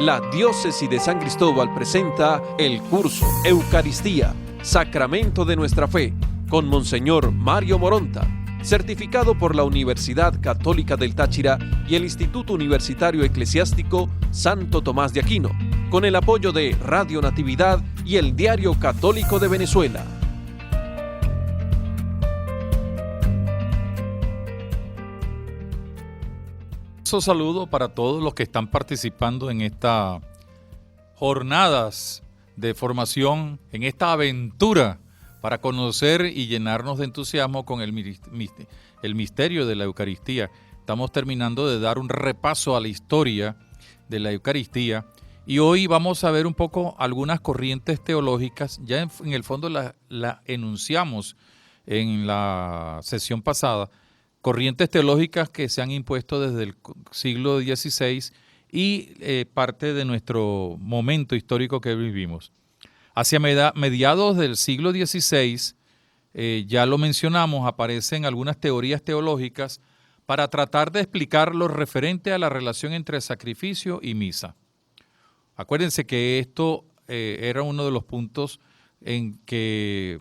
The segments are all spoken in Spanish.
La Diócesis de San Cristóbal presenta el curso Eucaristía, Sacramento de nuestra Fe, con Monseñor Mario Moronta, certificado por la Universidad Católica del Táchira y el Instituto Universitario Eclesiástico Santo Tomás de Aquino, con el apoyo de Radio Natividad y el Diario Católico de Venezuela. Un saludo para todos los que están participando en estas jornadas de formación, en esta aventura para conocer y llenarnos de entusiasmo con el misterio de la Eucaristía. Estamos terminando de dar un repaso a la historia de la Eucaristía y hoy vamos a ver un poco algunas corrientes teológicas. Ya en el fondo la enunciamos en la sesión pasada. Corrientes teológicas que se han impuesto desde el siglo XVI y parte de nuestro momento histórico que vivimos. Hacia mediados del siglo XVI, ya lo mencionamos, aparecen algunas teorías teológicas para tratar de explicar lo referente a la relación entre sacrificio y misa. Acuérdense que esto era uno de los puntos en que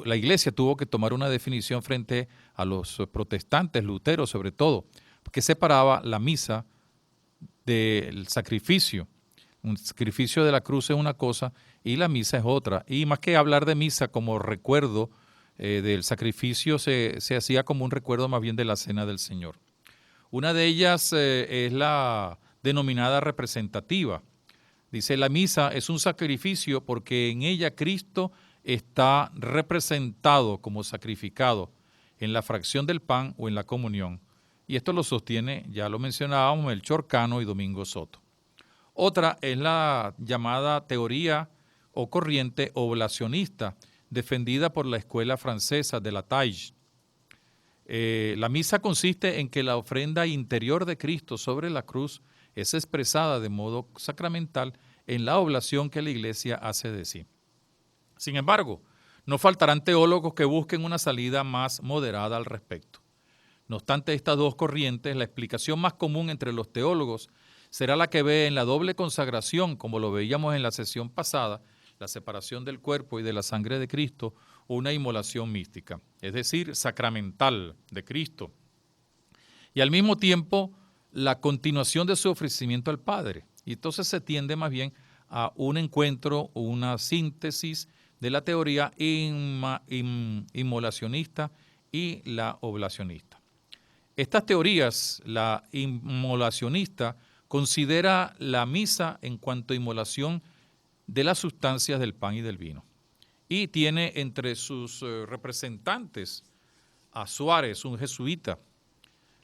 la Iglesia tuvo que tomar una definición frente a los protestantes, luteros sobre todo, que separaba la misa del sacrificio. Un sacrificio de la cruz es una cosa y la misa es otra. Y más que hablar de misa como recuerdo del sacrificio, se hacía como un recuerdo más bien de la cena del Señor. Una de ellas es la denominada representativa. Dice, la misa es un sacrificio porque en ella Cristo está representado como sacrificado en la fracción del pan o en la comunión. Y esto lo sostiene, ya lo mencionábamos, Melchor Cano y Domingo Soto. Otra es la llamada teoría o corriente oblacionista, defendida por la escuela francesa de la Taille. La misa consiste en que la ofrenda interior de Cristo sobre la cruz es expresada de modo sacramental en la oblación que la Iglesia hace de sí. Sin embargo, no faltarán teólogos que busquen una salida más moderada al respecto. No obstante estas dos corrientes, la explicación más común entre los teólogos será la que ve en la doble consagración, como lo veíamos en la sesión pasada, la separación del cuerpo y de la sangre de Cristo, una inmolación mística, es decir, sacramental de Cristo. Y al mismo tiempo, la continuación de su ofrecimiento al Padre. Y entonces se tiende más bien a un encuentro o una síntesis de la teoría inmolacionista y la oblacionista. Estas teorías, la inmolacionista considera la misa en cuanto a inmolación de las sustancias del pan y del vino. Y tiene entre sus representantes a Suárez, un jesuita.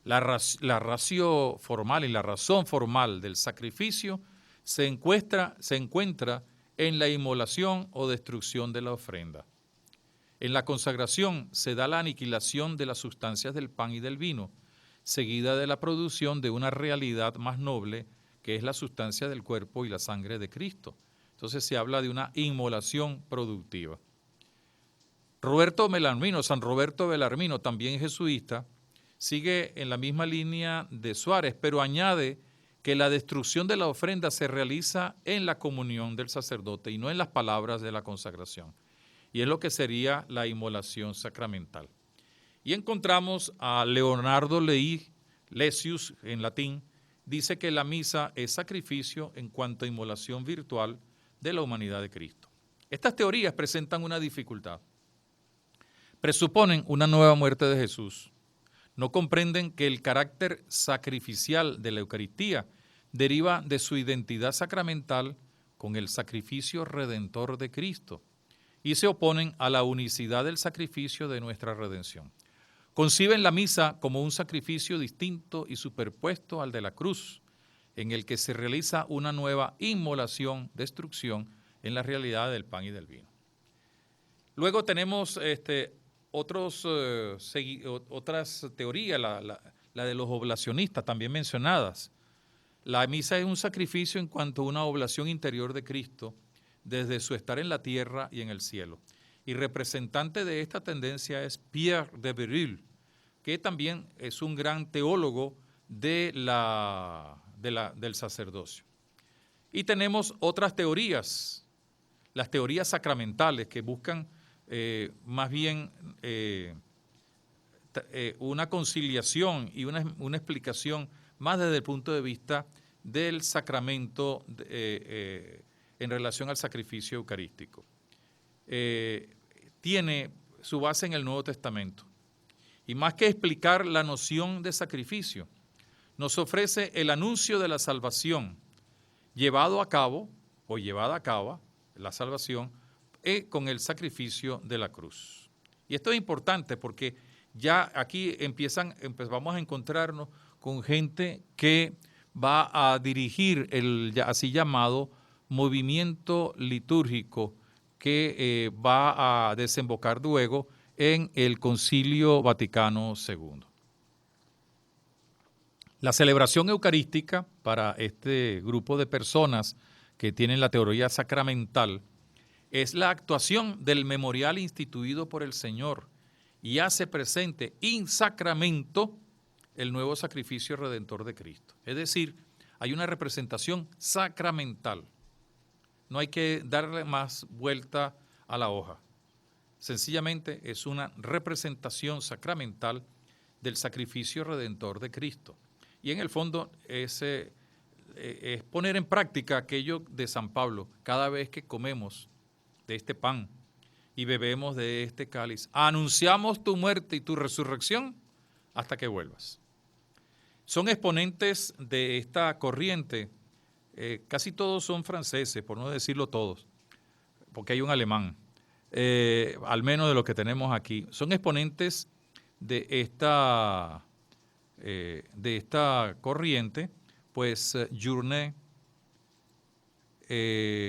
La ratio formal y la razón formal del sacrificio se encuentra en la inmolación o destrucción de la ofrenda. En la consagración se da la aniquilación de las sustancias del pan y del vino, seguida de la producción de una realidad más noble, que es la sustancia del cuerpo y la sangre de Cristo. Entonces se habla de una inmolación productiva. San Roberto Bellarmino, también jesuita, sigue en la misma línea de Suárez, pero añade que la destrucción de la ofrenda se realiza en la comunión del sacerdote y no en las palabras de la consagración. Y es lo que sería la inmolación sacramental. Y encontramos a Leonardo Lessius, en latín, dice que la misa es sacrificio en cuanto a inmolación virtual de la humanidad de Cristo. Estas teorías presentan una dificultad. Presuponen una nueva muerte de Jesús. No comprenden que el carácter sacrificial de la Eucaristía deriva de su identidad sacramental con el sacrificio redentor de Cristo y se oponen a la unicidad del sacrificio de nuestra redención. Conciben la misa como un sacrificio distinto y superpuesto al de la cruz, en el que se realiza una nueva inmolación, destrucción en la realidad del pan y del vino. Luego tenemos otras teorías, la de los oblacionistas también mencionadas. La misa es un sacrificio en cuanto a una oblación interior de Cristo desde su estar en la tierra y en el cielo. Y representante de esta tendencia es Pierre de Bérulle, que también es un gran teólogo del sacerdocio. Y tenemos otras teorías, las teorías sacramentales, que buscan más bien una conciliación y una explicación más desde el punto de vista del sacramento en relación al sacrificio eucarístico. Tiene su base en el Nuevo Testamento. Y más que explicar la noción de sacrificio, nos ofrece el anuncio de la salvación llevado a cabo, o llevada a cabo, la salvación, con el sacrificio de la cruz. Y esto es importante porque ya aquí vamos a encontrarnos con gente que va a dirigir el así llamado movimiento litúrgico que va a desembocar luego en el Concilio Vaticano II. La celebración eucarística para este grupo de personas que tienen la teoría sacramental es la actuación del memorial instituido por el Señor y hace presente in sacramento el nuevo sacrificio redentor de Cristo. Es decir, hay una representación sacramental. No hay que darle más vuelta a la hoja. Sencillamente es una representación sacramental del sacrificio redentor de Cristo. Y en el fondo es poner en práctica aquello de San Pablo. Cada vez que comemos de este pan y bebemos de este cáliz, anunciamos tu muerte y tu resurrección hasta que vuelvas. Son exponentes de esta corriente, casi todos son franceses, por no decirlo todos, porque hay un alemán, al menos de los que tenemos aquí. Son exponentes de esta corriente, pues Journet,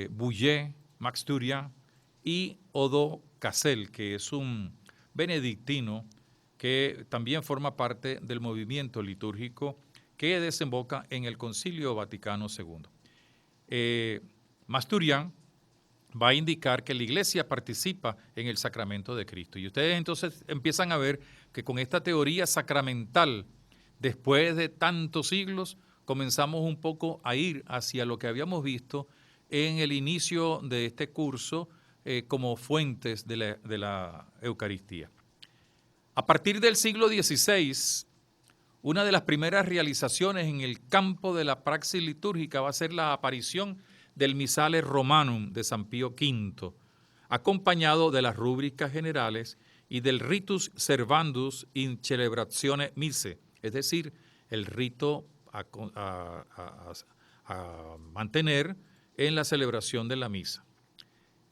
Bouillet, Max Turian y Odo Cassel, que es un benedictino que también forma parte del movimiento litúrgico que desemboca en el Concilio Vaticano II. Max Turian va a indicar que la Iglesia participa en el sacramento de Cristo. Y ustedes entonces empiezan a ver que con esta teoría sacramental, después de tantos siglos, comenzamos un poco a ir hacia lo que habíamos visto en el inicio de este curso como fuentes de la Eucaristía. A partir del siglo XVI, una de las primeras realizaciones en el campo de la praxis litúrgica va a ser la aparición del Missale Romanum de San Pío V, acompañado de las rúbricas generales y del Ritus Servandus in Celebratione Missae, es decir, el rito a mantener en la celebración de la misa.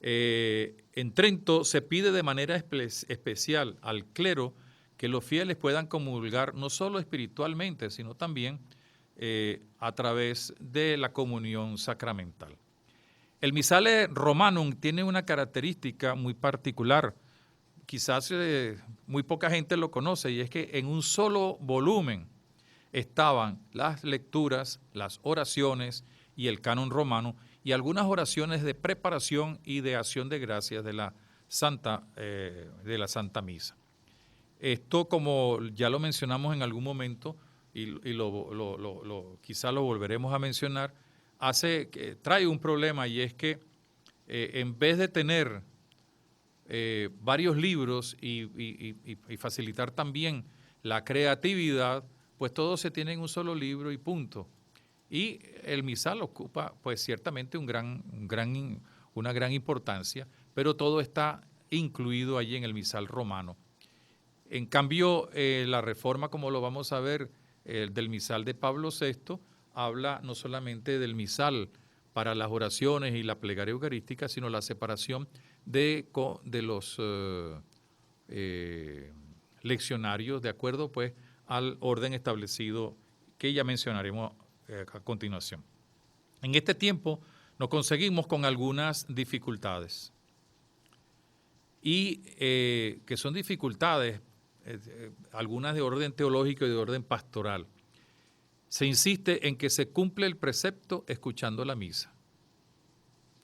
En Trento se pide de manera especial al clero que los fieles puedan comulgar no solo espiritualmente, sino también a través de la comunión sacramental. El Missale Romanum tiene una característica muy particular, quizás muy poca gente lo conoce, y es que en un solo volumen estaban las lecturas, las oraciones y el canon romano y algunas oraciones de preparación y de acción de gracias de la Santa Misa. Esto, como ya lo mencionamos en algún momento y quizá lo volveremos a mencionar, trae un problema, y es que en vez de tener varios libros y facilitar también la creatividad, pues todo se tiene en un solo libro y punto. Y el misal ocupa pues ciertamente una gran importancia, pero todo está incluido allí en el misal romano. En cambio, la reforma, como lo vamos a ver, del misal de Pablo VI, habla no solamente del misal para las oraciones y la plegaria eucarística, sino la separación de los leccionarios, de acuerdo pues al orden establecido que ya mencionaremos a continuación. En este tiempo nos conseguimos con algunas dificultades, y que son dificultades, algunas de orden teológico y de orden pastoral. Se insiste en que se cumple el precepto escuchando la misa.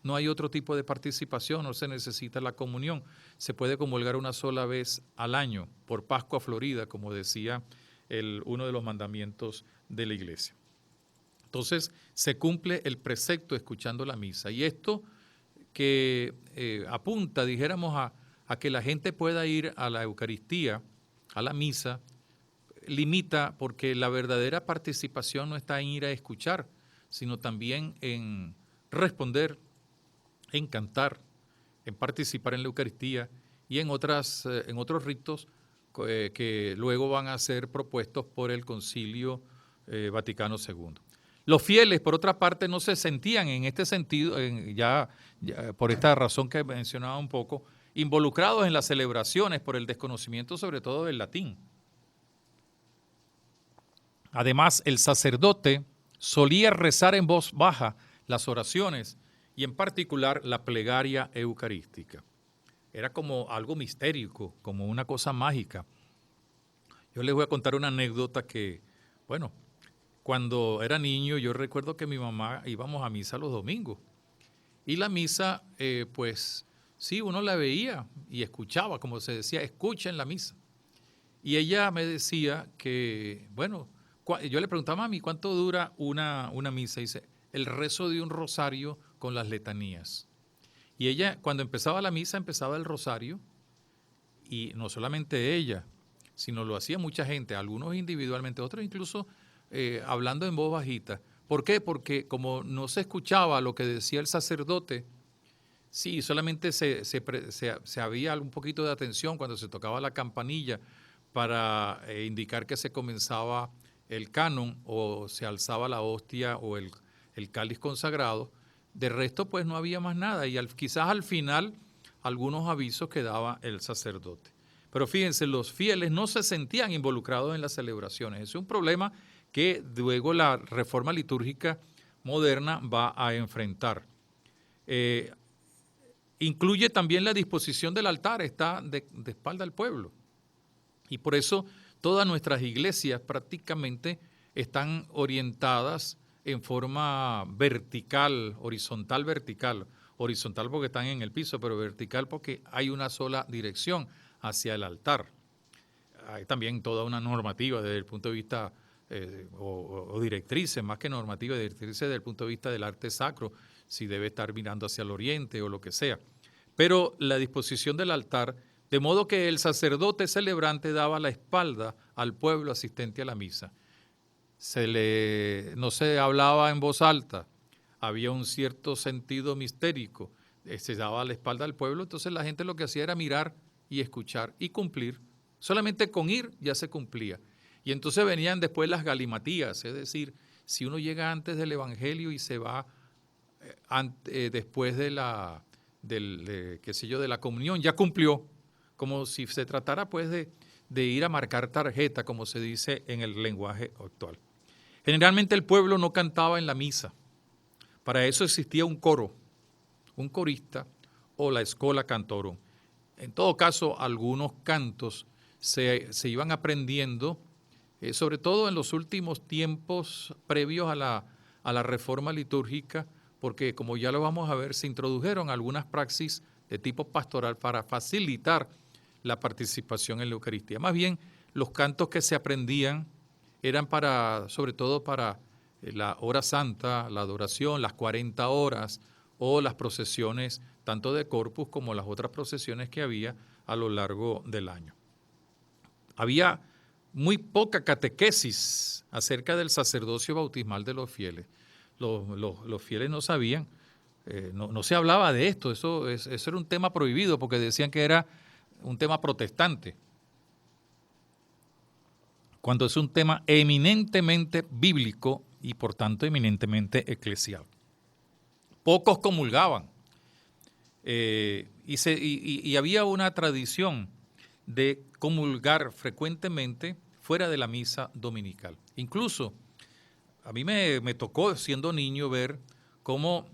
No hay otro tipo de participación, no se necesita la comunión. Se puede comulgar una sola vez al año, por Pascua Florida, como decía uno de los mandamientos de la Iglesia. Entonces se cumple el precepto escuchando la misa. Y esto que apunta, dijéramos, a que la gente pueda ir a la Eucaristía, a la misa, limita porque la verdadera participación no está en ir a escuchar, sino también en responder, en cantar, en participar en la Eucaristía y en otros ritos que luego van a ser propuestos por el Concilio Vaticano II. Los fieles, por otra parte, no se sentían en este sentido, ya por esta razón que mencionaba un poco, involucrados en las celebraciones por el desconocimiento sobre todo del latín. Además, el sacerdote solía rezar en voz baja las oraciones y en particular la plegaria eucarística. Era como algo mistérico, como una cosa mágica. Yo les voy a contar una anécdota que, bueno, cuando era niño yo recuerdo que mi mamá íbamos a misa los domingos. Y la misa, pues sí, uno la veía y escuchaba, como se decía, escuchen la misa. Y ella me decía que, bueno, yo le preguntaba a mami, ¿cuánto dura una misa? Y dice, el rezo de un rosario con las letanías. Y ella, cuando empezaba la misa, empezaba el rosario, y no solamente ella, sino lo hacía mucha gente, algunos individualmente, otros incluso hablando en voz bajita. ¿Por qué? Porque como no se escuchaba lo que decía el sacerdote, sí, solamente se había un poquito de atención cuando se tocaba la campanilla para indicar que se comenzaba el canon o se alzaba la hostia o el cáliz consagrado. De resto, pues no había más nada y quizás al final algunos avisos que daba el sacerdote. Pero fíjense, los fieles no se sentían involucrados en las celebraciones. Ese es un problema que luego la reforma litúrgica moderna va a enfrentar. Incluye también la disposición del altar, está de espalda al pueblo. Y por eso todas nuestras iglesias prácticamente están orientadas en forma vertical, horizontal porque están en el piso, pero vertical porque hay una sola dirección hacia el altar. Hay también toda una normativa desde el punto de vista, o directrices, más que normativa, directrices desde el punto de vista del arte sacro, si debe estar mirando hacia el oriente o lo que sea. Pero la disposición del altar, de modo que el sacerdote celebrante daba la espalda al pueblo asistente a la misa. No se hablaba en voz alta, había un cierto sentido mistérico, se daba la espalda al pueblo, entonces la gente lo que hacía era mirar y escuchar y cumplir. Solamente con ir ya se cumplía. Y entonces venían después las galimatías, es decir, si uno llega antes del Evangelio y se va después de la comunión, ya cumplió, como si se tratara pues de ir a marcar tarjeta, como se dice en el lenguaje actual. Generalmente el pueblo no cantaba en la misa. Para eso existía un coro, un corista o la escola cantorum. En todo caso, algunos cantos se iban aprendiendo, sobre todo en los últimos tiempos previos a la reforma litúrgica, porque como ya lo vamos a ver, se introdujeron algunas praxis de tipo pastoral para facilitar la participación en la Eucaristía. Más bien, los cantos que se aprendían eran sobre todo para la hora santa, la adoración, las 40 horas o las procesiones tanto de Corpus como las otras procesiones que había a lo largo del año. Había muy poca catequesis acerca del sacerdocio bautismal de los fieles. Los fieles no sabían, no se hablaba de esto, eso era un tema prohibido porque decían que era un tema protestante, cuando es un tema eminentemente bíblico y por tanto eminentemente eclesial. Pocos comulgaban y había una tradición de comulgar frecuentemente fuera de la misa dominical. Incluso a mí me tocó siendo niño ver cómo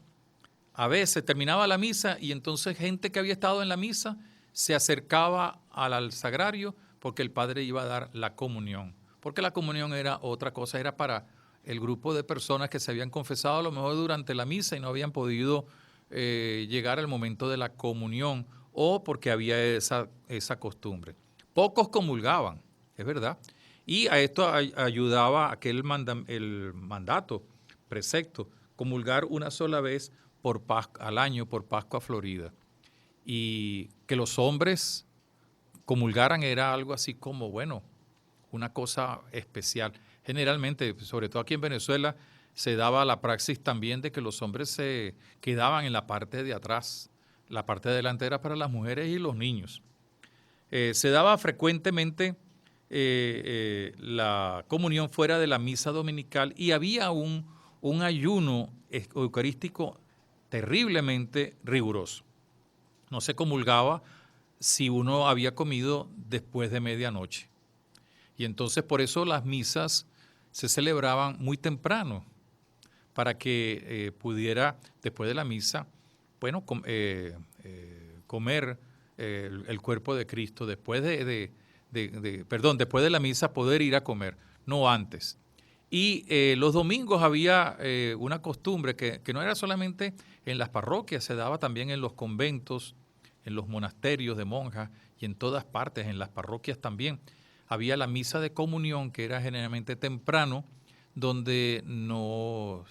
a veces terminaba la misa y entonces gente que había estado en la misa se acercaba al sagrario porque el padre iba a dar la comunión. Porque la comunión era otra cosa, era para el grupo de personas que se habían confesado a lo mejor durante la misa y no habían podido llegar al momento de la comunión o porque había esa costumbre. Pocos comulgaban, es verdad. Y a esto ayudaba el mandato precepto, comulgar una sola vez al año por Pascua Florida. Y que los hombres comulgaran era algo así como, bueno, una cosa especial. Generalmente, sobre todo aquí en Venezuela, se daba la praxis también de que los hombres se quedaban en la parte de atrás, la parte delantera para las mujeres y los niños. Se daba frecuentemente la comunión fuera de la misa dominical y había un ayuno eucarístico terriblemente riguroso. No se comulgaba si uno había comido después de medianoche. Y entonces por eso las misas se celebraban muy temprano, para que pudiera, después de la misa, bueno, comer el cuerpo de Cristo, después después de la misa poder ir a comer, no antes. Y los domingos había una costumbre que no era solamente en las parroquias, se daba también en los conventos, en los monasterios de monjas y en todas partes, en las parroquias también. Había la misa de comunión, que era generalmente temprano, donde no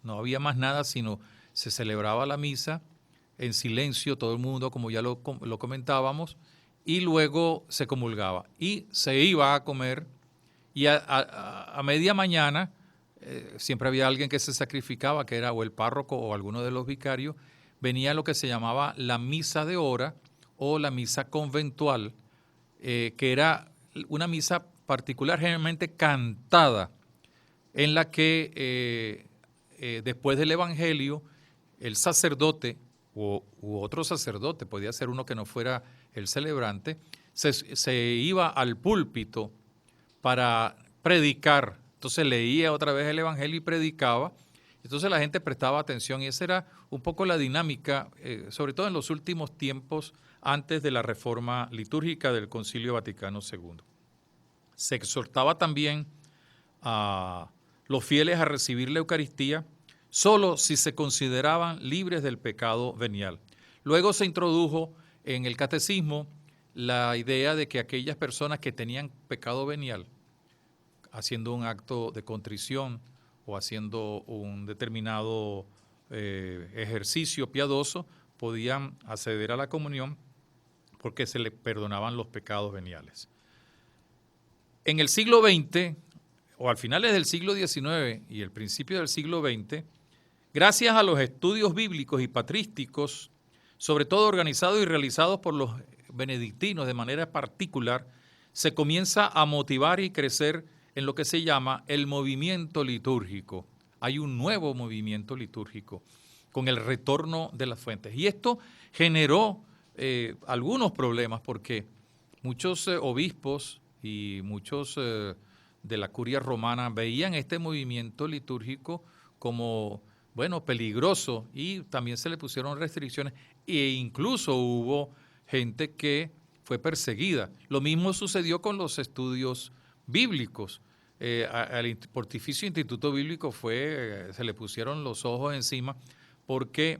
había más nada, sino se celebraba la misa en silencio, todo el mundo, como ya lo comentábamos, y luego se comulgaba. Y se iba a comer, y a media mañana siempre había alguien que se sacrificaba, que era o el párroco o alguno de los vicarios, venía lo que se llamaba la misa de hora o la misa conventual, que era una misa particular, generalmente cantada, en la que después del Evangelio, el sacerdote u otro sacerdote, podía ser uno que no fuera el celebrante, se iba al púlpito para predicar. Entonces leía otra vez el Evangelio y predicaba. Entonces la gente prestaba atención y esa era un poco la dinámica, sobre todo en los últimos tiempos antes de la reforma litúrgica del Concilio Vaticano II. Se exhortaba también a los fieles a recibir la Eucaristía solo si se consideraban libres del pecado venial. Luego se introdujo en el catecismo la idea de que aquellas personas que tenían pecado venial, haciendo un acto de contrición o haciendo un determinado ejercicio piadoso, podían acceder a la comunión porque se les perdonaban los pecados veniales. En el siglo XX, o al finales del siglo XIX y el principio del siglo XX, gracias a los estudios bíblicos y patrísticos, sobre todo organizados y realizados por los benedictinos de manera particular, se comienza a motivar y crecer en lo que se llama el movimiento litúrgico. Hay un nuevo movimiento litúrgico con el retorno de las fuentes. Y esto generó algunos problemas porque muchos obispos y muchos de la curia romana veían este movimiento litúrgico como, bueno, peligroso, y también se le pusieron restricciones e incluso hubo gente que fue perseguida. Lo mismo sucedió con los estudios bíblicos. Al Pontificio Instituto Bíblico se le pusieron los ojos encima porque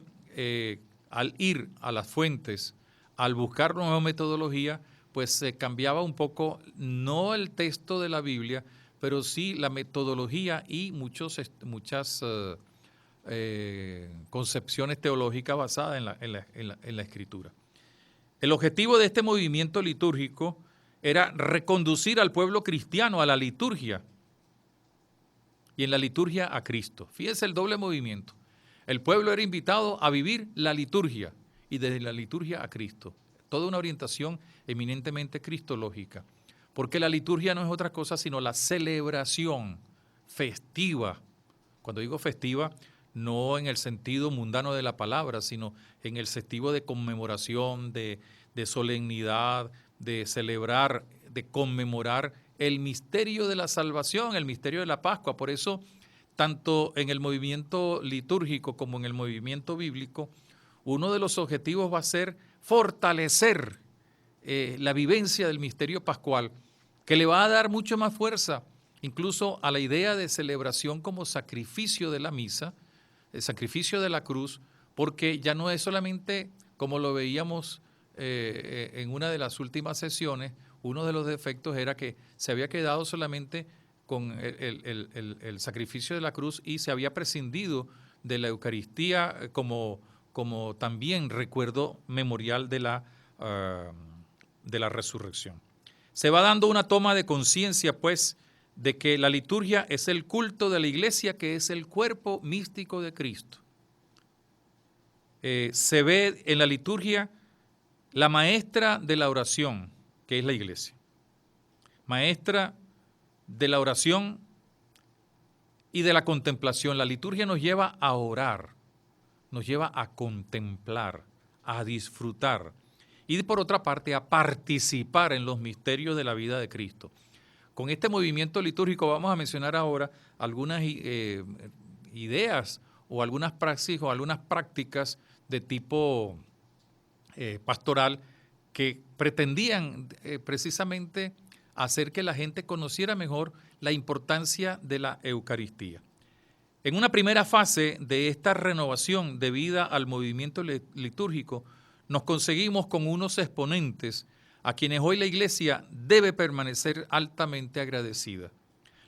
al ir a las fuentes, al buscar nueva metodología, pues se cambiaba un poco, no el texto de la Biblia, pero sí la metodología y muchas concepciones teológicas basadas en la Escritura. El objetivo de este movimiento litúrgico era reconducir al pueblo cristiano a la liturgia y en la liturgia a Cristo. Fíjense el doble movimiento. El pueblo era invitado a vivir la liturgia y desde la liturgia a Cristo. Toda una orientación eminentemente cristológica, porque la liturgia no es otra cosa sino la celebración festiva. Cuando digo festiva, no en el sentido mundano de la palabra, sino en el sentido de conmemoración, de solemnidad, de celebrar, de conmemorar el misterio de la salvación, el misterio de la Pascua. Por eso, tanto en el movimiento litúrgico como en el movimiento bíblico, uno de los objetivos va a ser fortalecer la vivencia del misterio pascual, que le va a dar mucho más fuerza incluso a la idea de celebración como sacrificio de la misa, el sacrificio de la cruz, porque ya no es solamente como lo veíamos en una de las últimas sesiones, uno de los defectos era que se había quedado solamente con el sacrificio de la cruz y se había prescindido de la Eucaristía como también recuerdo memorial de la resurrección. Se va dando una toma de conciencia, pues, de que la liturgia es el culto de la iglesia, que es el cuerpo místico de Cristo. Se ve en la liturgia la maestra de la oración, que es la iglesia. Maestra de la oración y de la contemplación. La liturgia nos lleva a orar, nos lleva a contemplar, a disfrutar y por otra parte a participar en los misterios de la vida de Cristo. Con este movimiento litúrgico vamos a mencionar ahora algunas ideas o algunas praxis o algunas prácticas de tipo pastoral que pretendían precisamente hacer que la gente conociera mejor la importancia de la Eucaristía. En una primera fase de esta renovación debida al movimiento litúrgico, nos conseguimos con unos exponentes a quienes hoy la Iglesia debe permanecer altamente agradecida.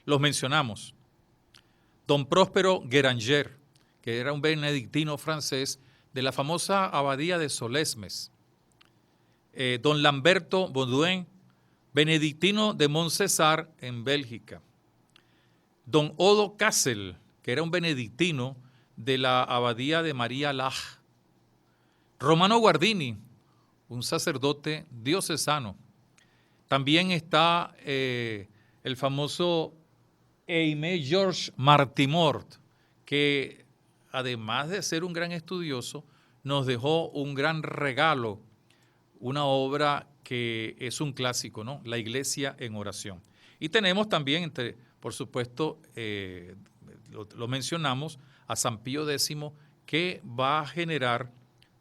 Los mencionamos. Don Próspero Guéranger, que era un benedictino francés de la famosa abadía de Solesmes. Don Lamberto Baudouin, benedictino de Montcésar en Bélgica. Don Odo Cassel, que era un benedictino de la abadía de María Laj. Romano Guardini, un sacerdote diocesano. También está el famoso Aimé Georges Martimort, que además de ser un gran estudioso, nos dejó un gran regalo, una obra que es un clásico, ¿no? La Iglesia en Oración. Y tenemos también, por supuesto, lo mencionamos, a San Pío X, que va a generar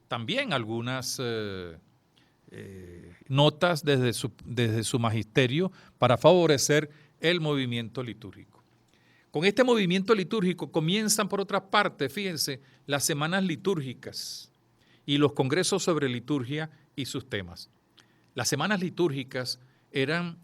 también algunas notas desde su magisterio para favorecer el movimiento litúrgico. Con este movimiento litúrgico comienzan, por otra parte, fíjense, las semanas litúrgicas y los congresos sobre liturgia y sus temas. Las semanas litúrgicas eran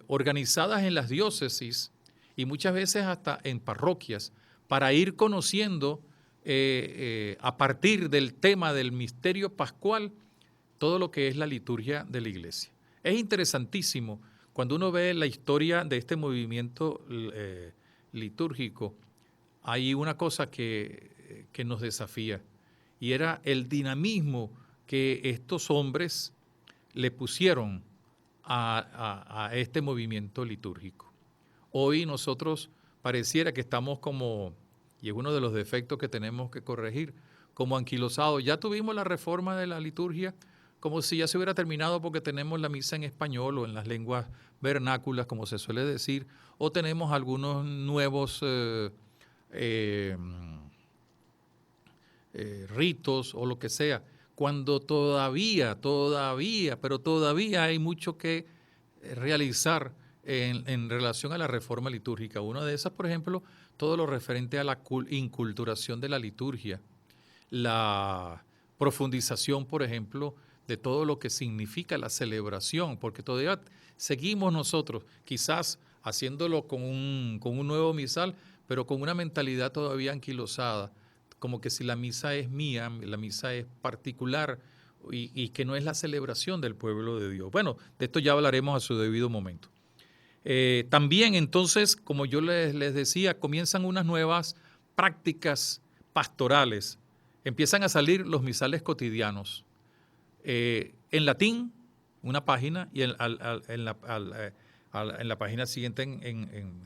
organizadas en las diócesis y muchas veces hasta en parroquias para ir conociendo a partir del tema del misterio pascual todo lo que es la liturgia de la iglesia. Es interesantísimo cuando uno ve la historia de este movimiento litúrgico. Hay una cosa que nos desafía y era el dinamismo que estos hombres le pusieron a este movimiento litúrgico. Hoy nosotros pareciera que estamos como, y es uno de los defectos que tenemos que corregir, como anquilosados. Ya tuvimos la reforma de la liturgia, como si ya se hubiera terminado porque tenemos la misa en español o en las lenguas vernáculas, como se suele decir, o tenemos algunos nuevos ritos o lo que sea, cuando todavía hay mucho que realizar en relación a la reforma litúrgica. Una de esas, por ejemplo, todo lo referente a la inculturación de la liturgia, la profundización, por ejemplo, de todo lo que significa la celebración, porque todavía seguimos nosotros, quizás haciéndolo con un nuevo misal, pero con una mentalidad todavía anquilosada, como que si la misa es mía, la misa es particular y que no es la celebración del pueblo de Dios. Bueno, de esto ya hablaremos a su debido momento. También entonces, como yo les decía, comienzan unas nuevas prácticas pastorales. Empiezan a salir los misales cotidianos. En latín, una página, y en la página siguiente,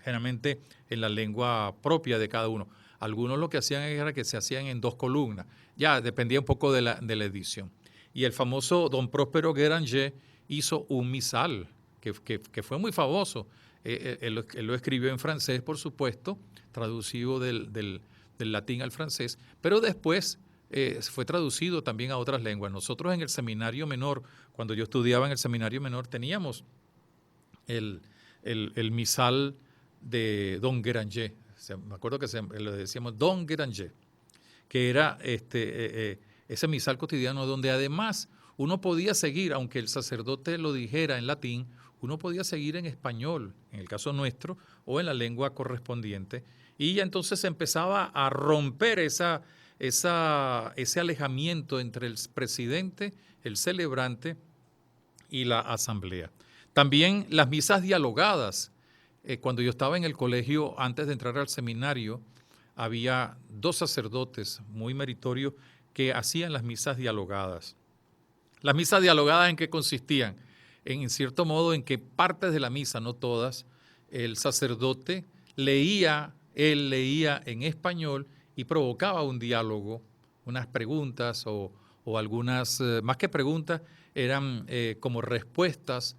generalmente en la lengua propia de cada uno. Algunos lo que hacían era que se hacían en 2 columnas. Ya dependía un poco de la edición. Y el famoso don Próspero Guéranger hizo un misal que fue muy famoso. Él lo escribió en francés, por supuesto, traducido del latín al francés, pero después fue traducido también a otras lenguas. Nosotros en el seminario menor, cuando yo estudiaba en el seminario menor, teníamos el misal de don Guéranger. Me acuerdo que le decíamos don Guéranger, que era ese misal cotidiano donde además uno podía seguir, aunque el sacerdote lo dijera en latín, uno podía seguir en español, en el caso nuestro, o en la lengua correspondiente, y ya entonces se empezaba a romper ese alejamiento entre el presidente, el celebrante y la asamblea. También las misas dialogadas. Cuando yo estaba en el colegio, antes de entrar al seminario, había 2 sacerdotes muy meritorios que hacían las misas dialogadas. ¿Las misas dialogadas en qué consistían? En cierto modo, en que partes de la misa, no todas, el sacerdote él leía en español y provocaba un diálogo, unas preguntas o algunas, más que preguntas, eran como respuestas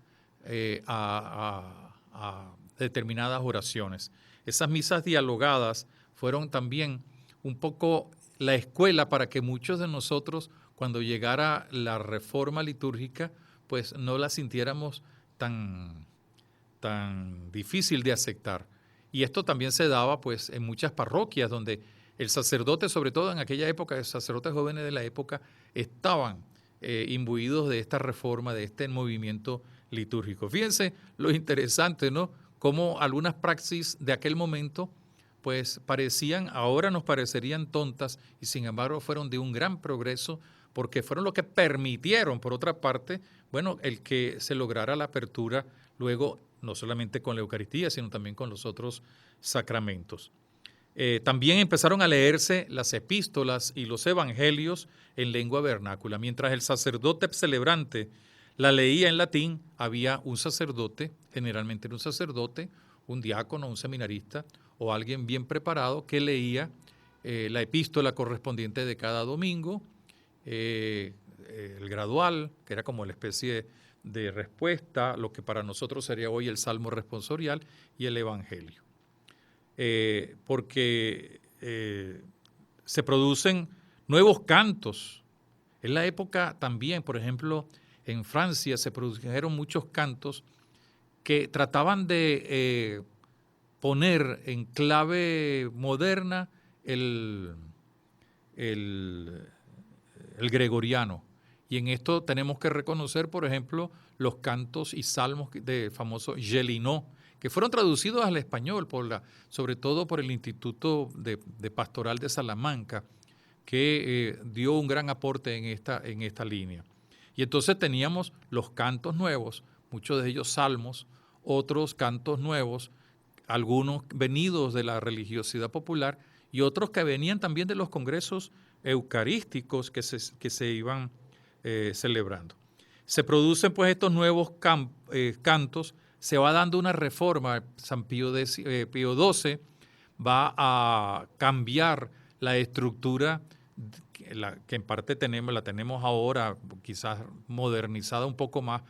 a determinadas oraciones. Esas misas dialogadas fueron también un poco la escuela para que muchos de nosotros, cuando llegara la reforma litúrgica, pues no la sintiéramos tan difícil de aceptar. Y esto también se daba pues en muchas parroquias donde el sacerdote, sobre todo en aquella época, los sacerdotes jóvenes de la época, estaban imbuidos de esta reforma, de este movimiento litúrgico. Fíjense lo interesante, ¿no? Cómo algunas praxis de aquel momento pues ahora nos parecerían tontas y sin embargo fueron de un gran progreso porque fueron lo que permitieron, por otra parte, bueno, el que se lograra la apertura luego no solamente con la Eucaristía, sino también con los otros sacramentos. También empezaron a leerse las epístolas y los evangelios en lengua vernácula. Mientras el sacerdote celebrante la leía en latín, había un sacerdote, generalmente era un sacerdote, un diácono, un seminarista o alguien bien preparado que leía la epístola correspondiente de cada domingo, el gradual, que era como la especie de respuesta, lo que para nosotros sería hoy el salmo responsorial, y el evangelio. Porque se producen nuevos cantos. En la época también, por ejemplo, en Francia se produjeron muchos cantos que trataban de poner en clave moderna el gregoriano. Y en esto tenemos que reconocer, por ejemplo, los cantos y salmos del famoso Gélinas, que fueron traducidos al español, sobre todo por el Instituto de Pastoral de Salamanca, que dio un gran aporte en esta línea. Y entonces teníamos los cantos nuevos, muchos de ellos salmos, otros cantos nuevos, algunos venidos de la religiosidad popular y otros que venían también de los congresos eucarísticos que se iban celebrando. Se producen pues estos nuevos cantos, se va dando una reforma. San Pío XII va a cambiar la estructura que en parte la tenemos ahora, quizás modernizada un poco más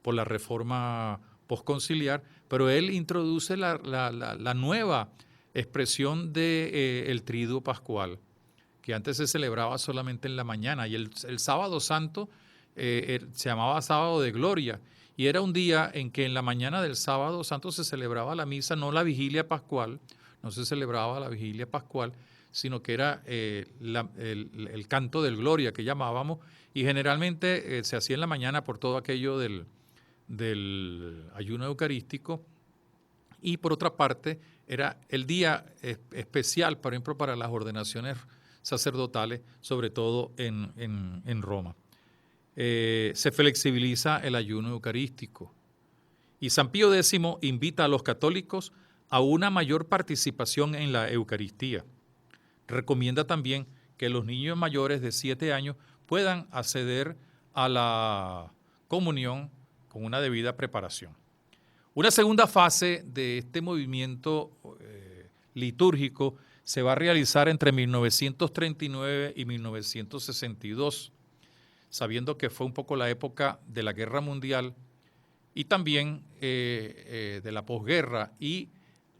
por la reforma postconciliar, pero él introduce la nueva expresión del Triduo Pascual, que antes se celebraba solamente en la mañana, y el sábado santo se llamaba sábado de gloria, y era un día en que en la mañana del sábado santo se celebraba la misa, no la vigilia pascual, no se celebraba la vigilia pascual, sino que era el canto del gloria que llamábamos, y generalmente se hacía en la mañana por todo aquello del ayuno eucarístico, y por otra parte era el día especial, por ejemplo, para las ordenaciones sacerdotales, sobre todo en Roma. Se flexibiliza el ayuno eucarístico. Y San Pío X invita a los católicos a una mayor participación en la Eucaristía. Recomienda también que los niños mayores de 7 años puedan acceder a la comunión con una debida preparación. Una segunda fase de este movimiento litúrgico se va a realizar entre 1939 y 1962, sabiendo que fue un poco la época de la Guerra Mundial y también de la posguerra y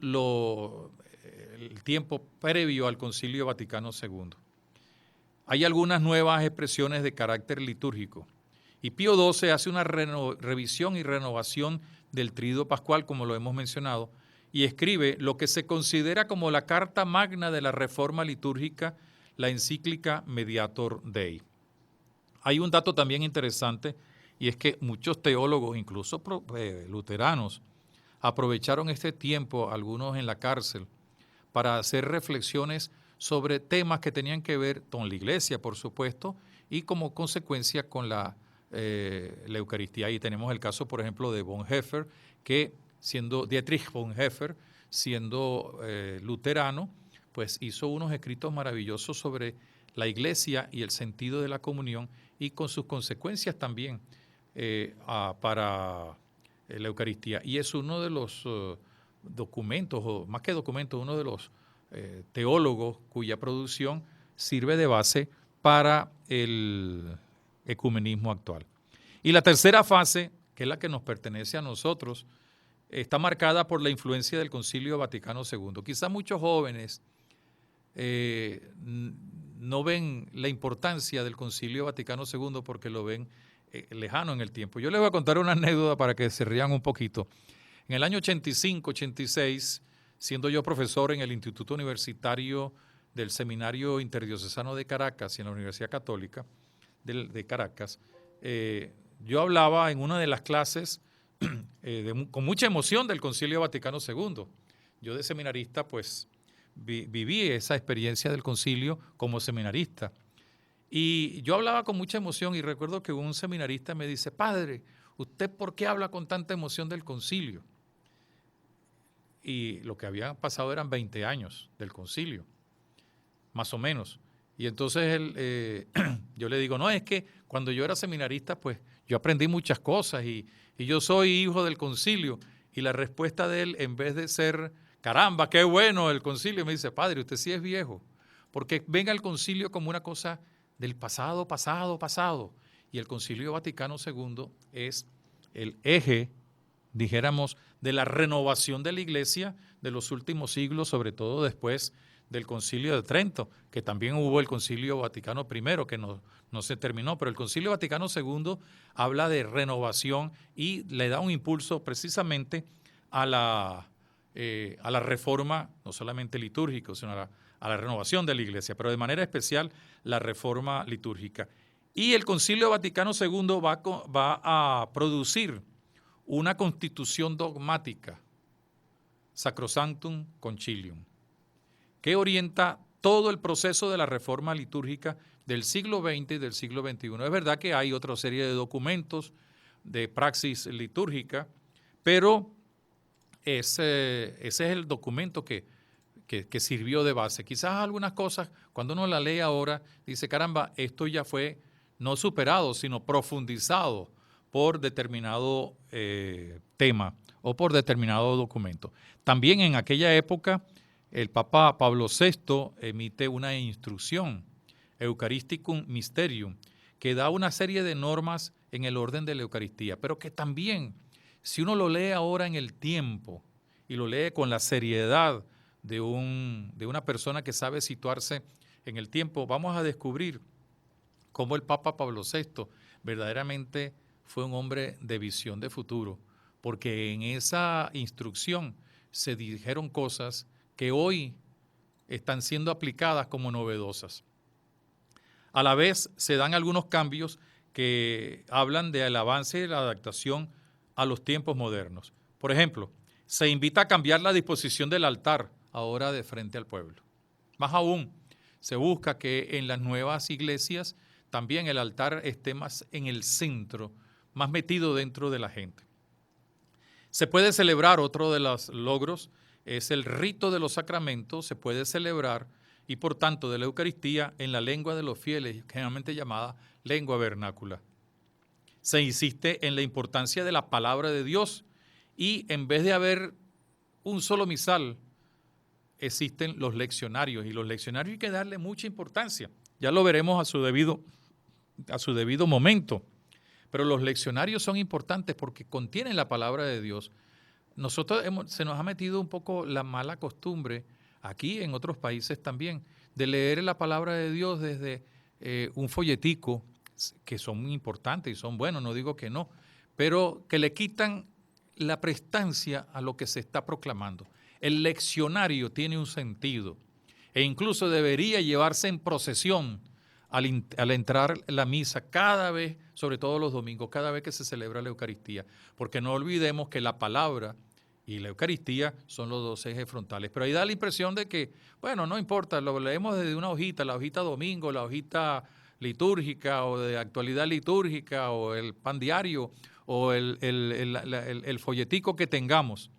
el tiempo previo al Concilio Vaticano II. Hay algunas nuevas expresiones de carácter litúrgico y Pío XII hace una revisión y renovación del Triduo Pascual, como lo hemos mencionado, y escribe lo que se considera como la carta magna de la reforma litúrgica, la encíclica Mediator Dei. Hay un dato también interesante, y es que muchos teólogos, incluso luteranos, aprovecharon este tiempo, algunos en la cárcel, para hacer reflexiones sobre temas que tenían que ver con la iglesia, por supuesto, y como consecuencia con la Eucaristía. Ahí tenemos el caso, por ejemplo, de Bonhoeffer, que Dietrich Bonhoeffer, siendo luterano, pues hizo unos escritos maravillosos sobre la iglesia y el sentido de la comunión y con sus consecuencias también para la Eucaristía. Y es uno de los documentos, o más que documentos, uno de los teólogos cuya producción sirve de base para el ecumenismo actual. Y la tercera fase, que es la que nos pertenece a nosotros, está marcada por la influencia del Concilio Vaticano II. Quizás muchos jóvenes no ven la importancia del Concilio Vaticano II porque lo ven lejano en el tiempo. Yo les voy a contar una anécdota para que se rían un poquito. En el año 85, 86, siendo yo profesor en el Instituto Universitario del Seminario Interdiocesano de Caracas y en la Universidad Católica de Caracas, yo hablaba en una de las clases con mucha emoción del Concilio Vaticano II. Yo de seminarista, pues, viví esa experiencia del concilio como seminarista. Y yo hablaba con mucha emoción y recuerdo que un seminarista me dice, padre, ¿usted por qué habla con tanta emoción del concilio? Y lo que había pasado eran 20 años del concilio, más o menos. Y entonces yo le digo, no, es que cuando yo era seminarista, pues yo aprendí muchas cosas y yo soy hijo del concilio. Y la respuesta de él, en vez de ser, caramba, qué bueno el concilio, me dice, padre, usted sí es viejo, porque ven al concilio como una cosa del pasado. Y el Concilio Vaticano II es el eje, dijéramos, de la renovación de la Iglesia de los últimos siglos, sobre todo después del Concilio de Trento, que también hubo el Concilio Vaticano I, que no se terminó, pero el Concilio Vaticano II habla de renovación y le da un impulso precisamente a la reforma, no solamente litúrgica, sino a la renovación de la Iglesia, pero de manera especial la reforma litúrgica. Y el Concilio Vaticano II va a producir una constitución dogmática, Sacrosanctum Concilium, que orienta todo el proceso de la reforma litúrgica del siglo XX y del siglo XXI. Es verdad que hay otra serie de documentos de praxis litúrgica, pero ese es el documento que sirvió de base. Quizás algunas cosas, cuando uno la lee ahora, dice, caramba, esto ya fue no superado, sino profundizado por determinado tema o por determinado documento. También en aquella época, el Papa Pablo VI emite una instrucción, Eucharisticum Mysterium, que da una serie de normas en el orden de la Eucaristía, pero que también, si uno lo lee ahora en el tiempo y lo lee con la seriedad de una persona que sabe situarse en el tiempo, vamos a descubrir cómo el Papa Pablo VI verdaderamente fue un hombre de visión de futuro, porque en esa instrucción se dijeron cosas que hoy están siendo aplicadas como novedosas. A la vez se dan algunos cambios que hablan del avance y la adaptación a los tiempos modernos. Por ejemplo, se invita a cambiar la disposición del altar ahora de frente al pueblo. Más aún, se busca que en las nuevas iglesias también el altar esté más en el centro, más metido dentro de la gente. Se puede celebrar, otro de los logros es el rito de los sacramentos, se puede celebrar y por tanto de la Eucaristía en la lengua de los fieles, generalmente llamada lengua vernácula. Se insiste en la importancia de la palabra de Dios y en vez de haber un solo misal, existen los leccionarios y los leccionarios hay que darle mucha importancia. Ya lo veremos a su debido momento. Pero los leccionarios son importantes porque contienen la palabra de Dios. Se nos ha metido un poco la mala costumbre, aquí en otros países también, de leer la palabra de Dios desde un folletico, que son importantes y son buenos, no digo que no, pero que le quitan la prestancia a lo que se está proclamando. El leccionario tiene un sentido e incluso debería llevarse en procesión al entrar la misa cada vez, sobre todo los domingos, cada vez que se celebra la Eucaristía, porque no olvidemos que la palabra y la Eucaristía son los dos ejes frontales. Pero ahí da la impresión de que, bueno, no importa, lo leemos desde una hojita, la hojita domingo, la hojita litúrgica o de actualidad litúrgica o el pan diario o el folletico que tengamos.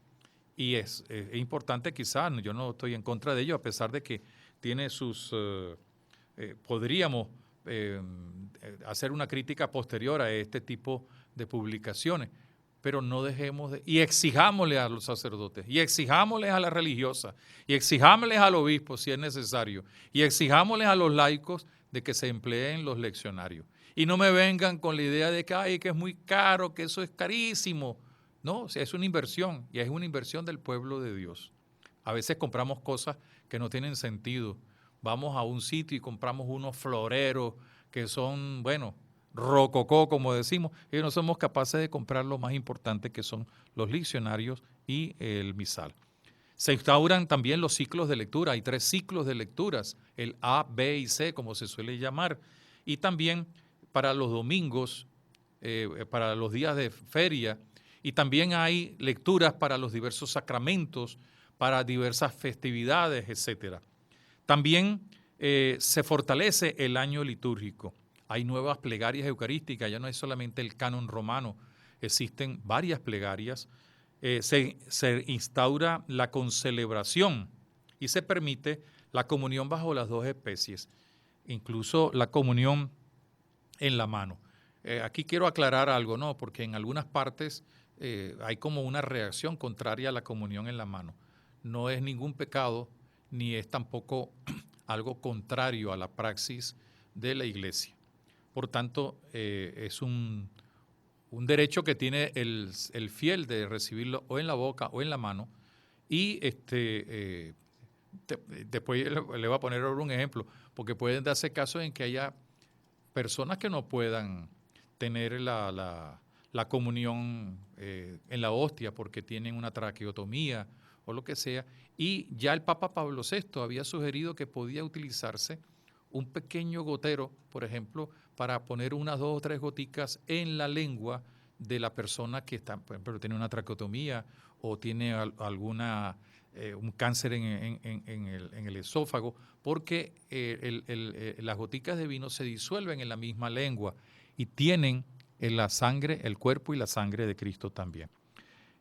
Y es importante quizás, yo no estoy en contra de ello, a pesar de que tiene sus... podríamos hacer una crítica posterior a este tipo de publicaciones, pero no dejemos de... Y exijámosle a los sacerdotes, y exijámosles a las religiosas, y exijámosles al obispo si es necesario, y exijámosles a los laicos de que se empleen los leccionarios. Y no me vengan con la idea de que, ay, que es muy caro, que eso es carísimo. No, o sea, es una inversión, y es una inversión del pueblo de Dios. A veces compramos cosas que no tienen sentido. Vamos a un sitio y compramos unos floreros que son, bueno, rococó, como decimos, y no somos capaces de comprar lo más importante, que son los leccionarios y el misal. Se instauran también los ciclos de lectura. Hay 3 ciclos de lecturas, el A, B y C, como se suele llamar. Y también para los domingos, para los días de feria, y también hay lecturas para los diversos sacramentos, para diversas festividades, etcétera. También se fortalece el año litúrgico. Hay nuevas plegarias eucarísticas, ya no es solamente el canon romano, existen varias plegarias. Se instaura la concelebración y se permite la comunión bajo las 2 especies, incluso la comunión en la mano. Aquí quiero aclarar algo, ¿no? Porque en algunas partes hay como una reacción contraria a la comunión en la mano. No es ningún pecado, ni es tampoco algo contrario a la praxis de la Iglesia. Por tanto, es un derecho que tiene el fiel de recibirlo o en la boca o en la mano. Y después le voy a poner ahora un ejemplo, porque pueden darse casos en que haya personas que no puedan tener la comunión en la hostia porque tienen una traqueotomía o lo que sea, y ya el Papa Pablo VI había sugerido que podía utilizarse un pequeño gotero, por ejemplo, para poner unas 2 o 3 goticas en la lengua de la persona que está, por ejemplo, tiene una traqueotomía o tiene alguna un cáncer en el esófago, porque las goticas de vino se disuelven en la misma lengua y tienen en la sangre, el cuerpo y la sangre de Cristo también.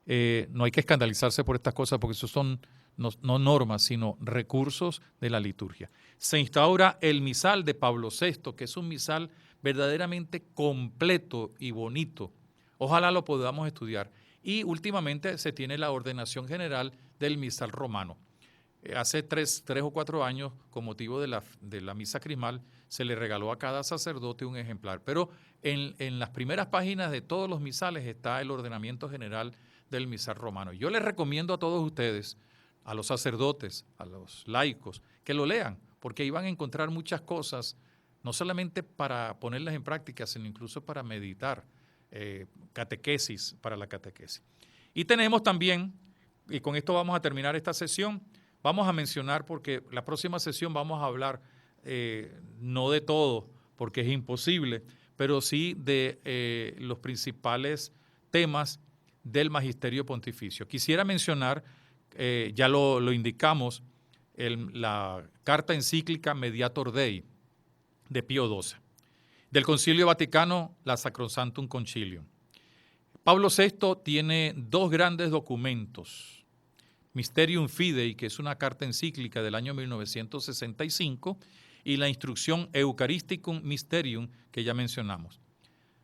No hay que escandalizarse por estas cosas, porque eso son no normas, sino recursos de la liturgia. Se instaura el misal de Pablo VI, que es un misal verdaderamente completo y bonito. Ojalá lo podamos estudiar. Y últimamente se tiene la ordenación general del misal romano. Hace 3 o 4 años, con motivo de la misa crismal, se le regaló a cada sacerdote un ejemplar. Pero en las primeras páginas de todos los misales está el ordenamiento general del misal romano. Yo les recomiendo a todos ustedes, a los sacerdotes, a los laicos, que lo lean, porque ahí van a encontrar muchas cosas, no solamente para ponerlas en práctica, sino incluso para meditar, catequesis, para la catequesis. Y tenemos también, y con esto vamos a terminar esta sesión, vamos a mencionar, porque la próxima sesión vamos a hablar no de todo, porque es imposible, pero sí de los principales temas del Magisterio Pontificio. Quisiera mencionar, ya lo indicamos, la carta encíclica Mediator Dei de Pío XII. Del Concilio Vaticano, la Sacrosanctum Concilium. Pablo VI tiene 2 grandes documentos. Mysterium Fidei, que es una carta encíclica del año 1965, y la Instrucción Eucharisticum Mysterium, que ya mencionamos.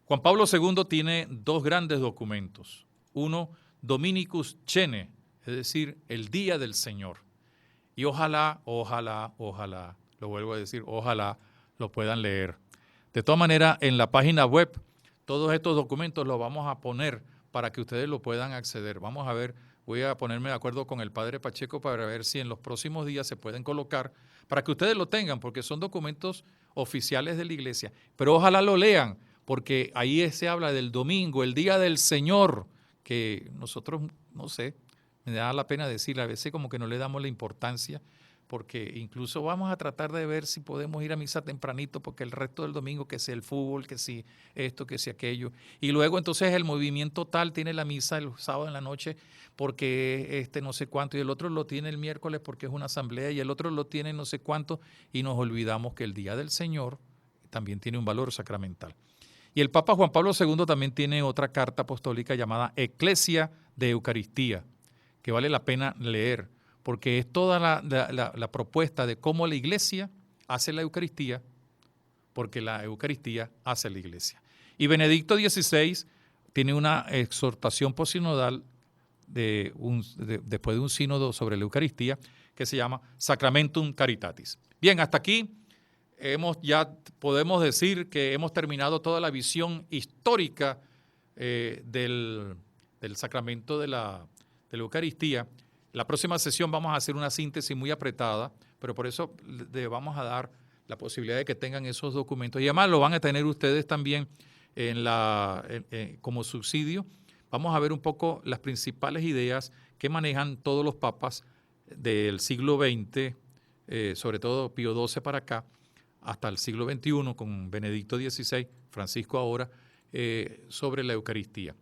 Juan Pablo II tiene 2 grandes documentos. Uno, Dominicus Cene, es decir, el Día del Señor. Y ojalá, lo vuelvo a decir, ojalá lo puedan leer. De todas maneras, en la página web, todos estos documentos los vamos a poner para que ustedes lo puedan acceder. Vamos a ver, voy a ponerme de acuerdo con el padre Pacheco para ver si en los próximos días se pueden colocar, para que ustedes lo tengan, porque son documentos oficiales de la Iglesia. Pero ojalá lo lean, porque ahí se habla del domingo, el Día del Señor, que nosotros, no sé, me da la pena decir, a veces como que no le damos la importancia, porque incluso vamos a tratar de ver si podemos ir a misa tempranito, porque el resto del domingo, que si el fútbol, que si esto, que si aquello. Y luego entonces el movimiento tal tiene la misa el sábado en la noche porque no sé cuánto, y el otro lo tiene el miércoles porque es una asamblea, y el otro lo tiene no sé cuánto, y nos olvidamos que el Día del Señor también tiene un valor sacramental. Y el Papa Juan Pablo II también tiene otra carta apostólica llamada Eclesia de Eucaristía, que vale la pena leer, porque es toda la propuesta de cómo la Iglesia hace la Eucaristía, porque la Eucaristía hace la Iglesia. Y Benedicto XVI tiene una exhortación posinodal después de un sínodo sobre la Eucaristía que se llama Sacramentum Caritatis. Bien, hasta aquí ya podemos decir que hemos terminado toda la visión histórica del sacramento de la Eucaristía. La próxima sesión vamos a hacer una síntesis muy apretada, pero por eso le vamos a dar la posibilidad de que tengan esos documentos. Y además lo van a tener ustedes también como subsidio. Vamos a ver un poco las principales ideas que manejan todos los papas del siglo XX, sobre todo Pío XII para acá, hasta el siglo XXI, con Benedicto XVI, Francisco ahora, sobre la Eucaristía.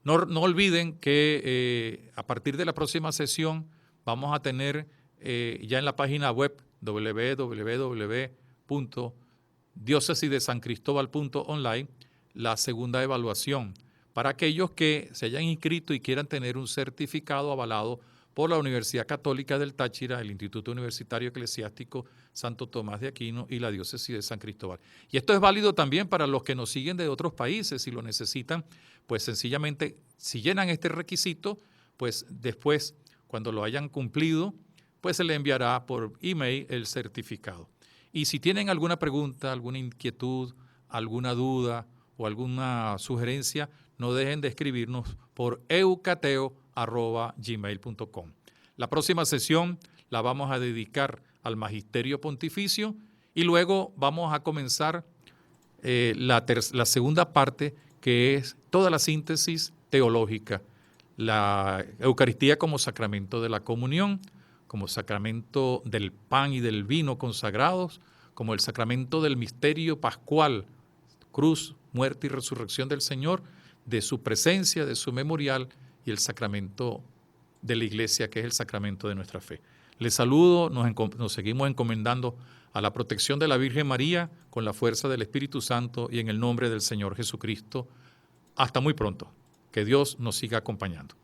No olviden que a partir de la próxima sesión vamos a tener ya en la página web www.diocesidesancristóbal.online la segunda evaluación para aquellos que se hayan inscrito y quieran tener un certificado avalado por la Universidad Católica del Táchira, el Instituto Universitario Eclesiástico Santo Tomás de Aquino y la Diócesis de San Cristóbal. Y esto es válido también para los que nos siguen de otros países, si lo necesitan, pues sencillamente, si llenan este requisito, pues después, cuando lo hayan cumplido, pues se le enviará por email el certificado. Y si tienen alguna pregunta, alguna inquietud, alguna duda o alguna sugerencia, no dejen de escribirnos por eucateo@gmail.com. La próxima sesión la vamos a dedicar al Magisterio Pontificio y luego vamos a comenzar la segunda parte, que es toda la síntesis teológica, la Eucaristía como sacramento de la comunión, como sacramento del pan y del vino consagrados, como el sacramento del misterio pascual, cruz, muerte y resurrección del Señor, de su presencia, de su memorial, y el sacramento de la Iglesia, que es el sacramento de nuestra fe. Les saludo, nos seguimos encomendando a la protección de la Virgen María con la fuerza del Espíritu Santo y en el nombre del Señor Jesucristo. Hasta muy pronto. Que Dios nos siga acompañando.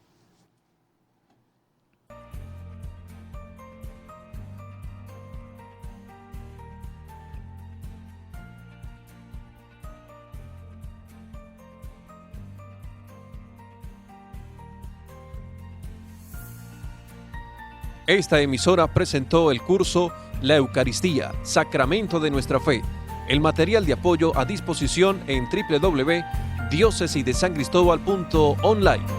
Esta emisora presentó el curso La Eucaristía, Sacramento de nuestra Fe. El material de apoyo a disposición en www.diocesidesancristóbal.online.